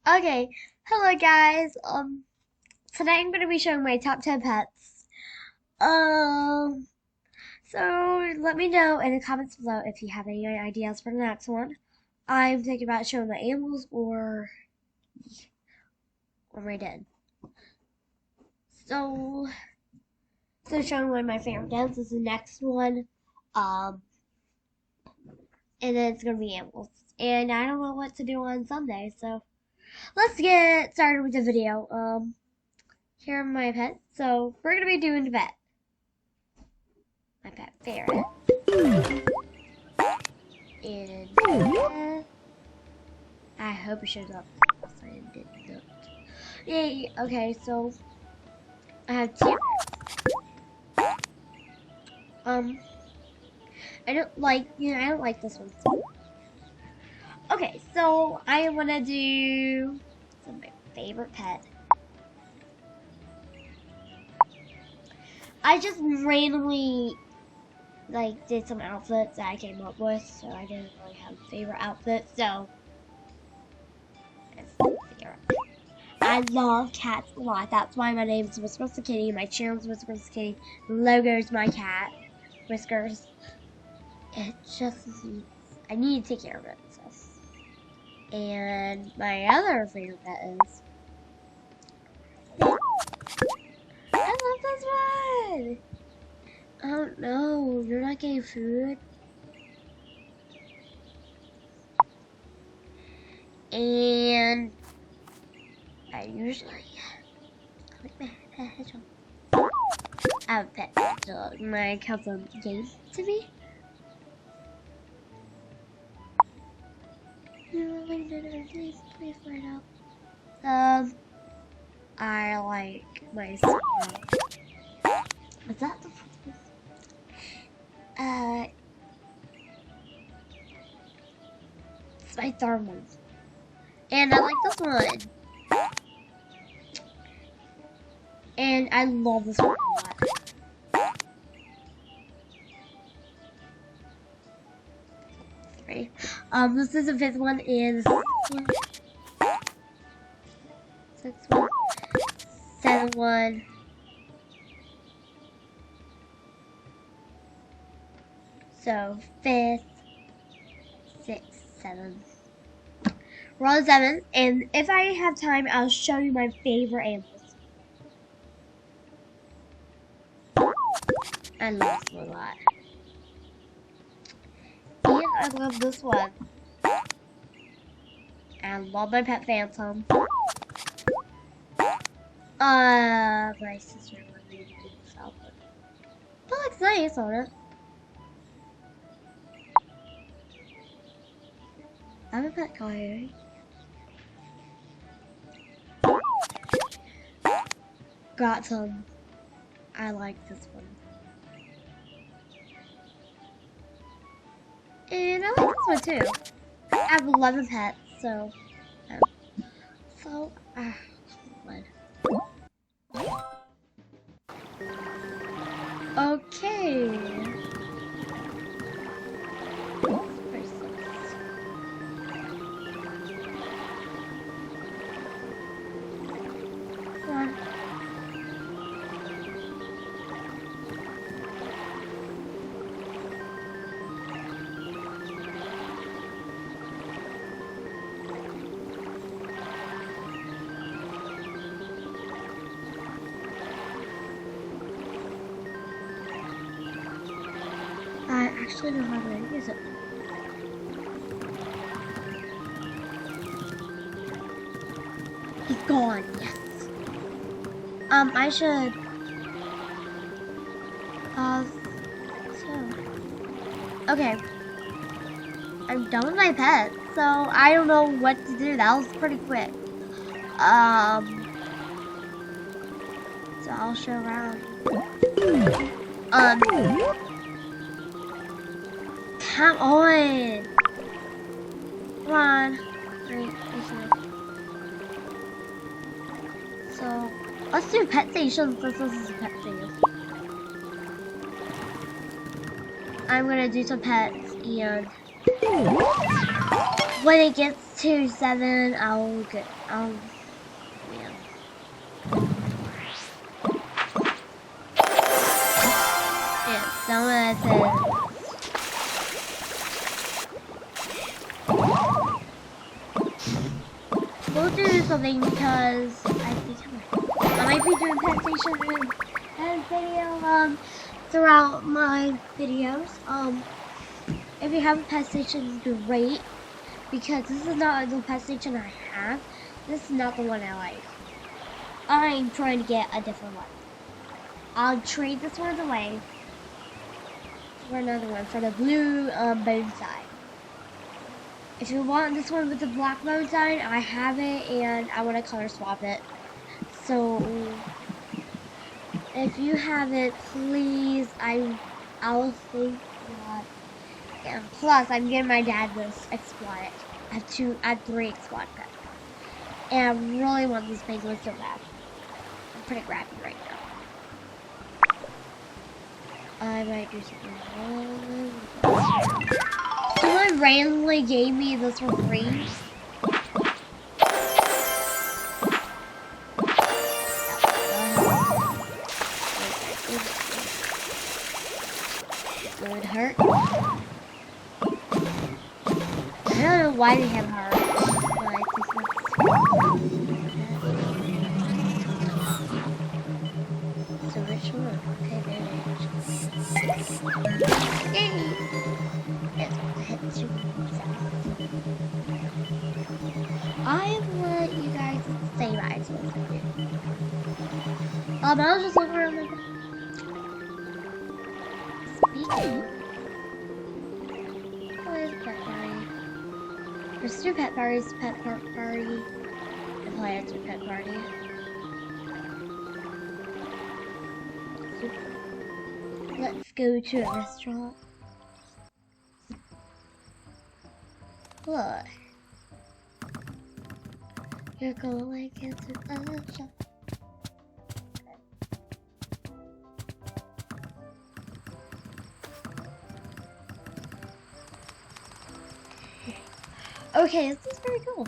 Okay, hello guys. Today I'm gonna be showing my top 10 pets. Um, so let me know in the comments below if you have any ideas for the next one. I'm thinking about showing my animals or my dead. So, so showing one of my favorite deads is the next one. Um, and then it's gonna be animals. And I don't know what to do on Sunday, so let's get started with the video. Here are my pets. So we're gonna be doing the vet. My pet ferret. And I hope it shows up. I did not. Yay! Okay, so I have two. I don't like this one. Okay, so I wanna do my favorite pet. I just randomly did some outfits that I came up with, so I didn't really have a favorite outfit, so let's figure out. I love cats a lot. That's why my name is Whiskers the Kitty, my channel's Whiskers the Kitty, the logo's my cat, Whiskers. It just I need to take care of it. So. And my other favorite pet is I love this one! Oh no, you're not getting food. And I usually like my pet hedgehog. I have a pet hedgehog. My cousin gave to me. Please find out. I like my son. Is that the it's my third one. And I like this one. And I love this one a lot. Three. This is the fifth one, and this one, sixth one, seventh one. So fifth, sixth, seventh. We're on seven, and if I have time, I'll show you my favorite animals. I love this one a lot. And I love this one. I love my pet Phantom. My sister wanted me to do this outfit. That looks nice on it. I have a pet coyote. Got some. I like this one. And I like this one too. I have 11 pets, so. Okay. I actually know how to use it. He's gone, yes. I should, okay. I'm done with my pet, so I don't know what to do. That was pretty quick. So I'll show around. Come on! Come on. Wait, so, let's do pet stations since this is a pet station. I'm gonna do some pets and when it gets tier 7, I'll get, yeah. Yeah, someone said, we'll do something because I think I might be doing pet station and video, throughout my videos. If you have a pet station, great, because this is not the pet station I have. This is not the one I like. I'm trying to get a different one. I'll trade this one away for another one, for the blue bone sign. If you want this one with the black bone sign, I have it, and I want to color swap it. So if you have it, please, I'll think that. And plus, I'm getting my dad this exotic. I have 3 exotic pets. And I really want this penguin so bad. I'm pretty grabby right now. I might do something. Someone randomly gave me this for free. It would hurt. I don't know why they have heart, but I think that's so which one? Okay, there it is. Yay! I want you guys to say bye to me. I was just looking around my speaking. There's 2 pet parties, pet party, and plans with pet party. So, let's go to a restaurant. Look. You're going into a shop. Okay, this is very cool.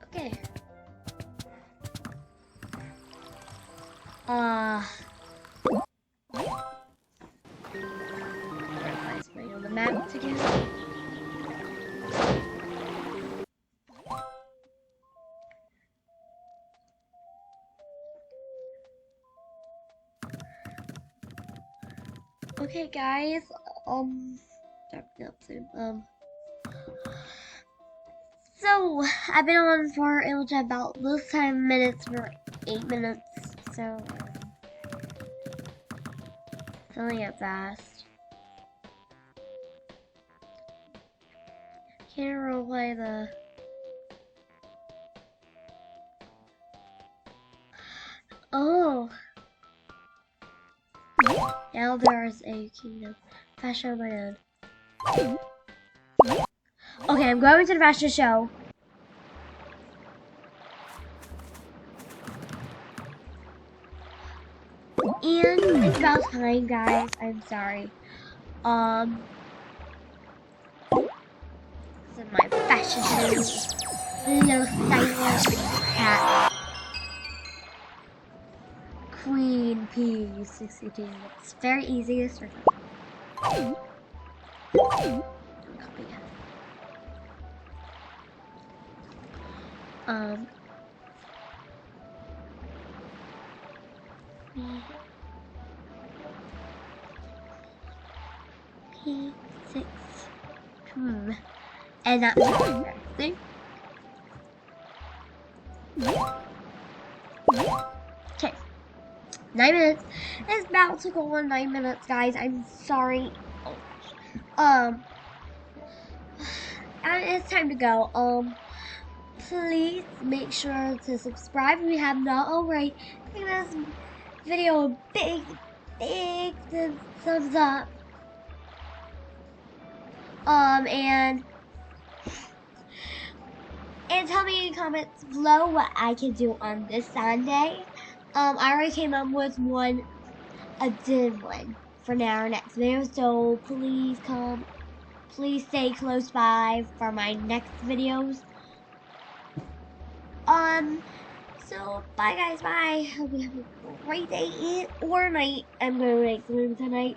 Okay. Realize me on the map again. Okay, guys. So I've been on for about this time minutes for 8 minutes. So filling it fast. Can't roleplay the. Oh. Now there's a kingdom. Fashion of my own. Okay, I'm going to the fashion show. And it's about time, guys. I'm sorry. This is my fashion show. Little stylish hat. Queen P62. It's very easy to search up. Don't copy it. P6. And that's interesting. Okay. 9 minutes. It's about to go on 9 minutes, guys. I'm sorry. Oh, it's time to go. Please make sure to subscribe if you have not already. Give this video a big thumbs up. And tell me in the comments below what I can do on this Sunday. I already came up with a good one. for our next video. So please stay close by for my next videos. So bye guys, bye. Hope you have a great day or night. I'm gonna make some tonight.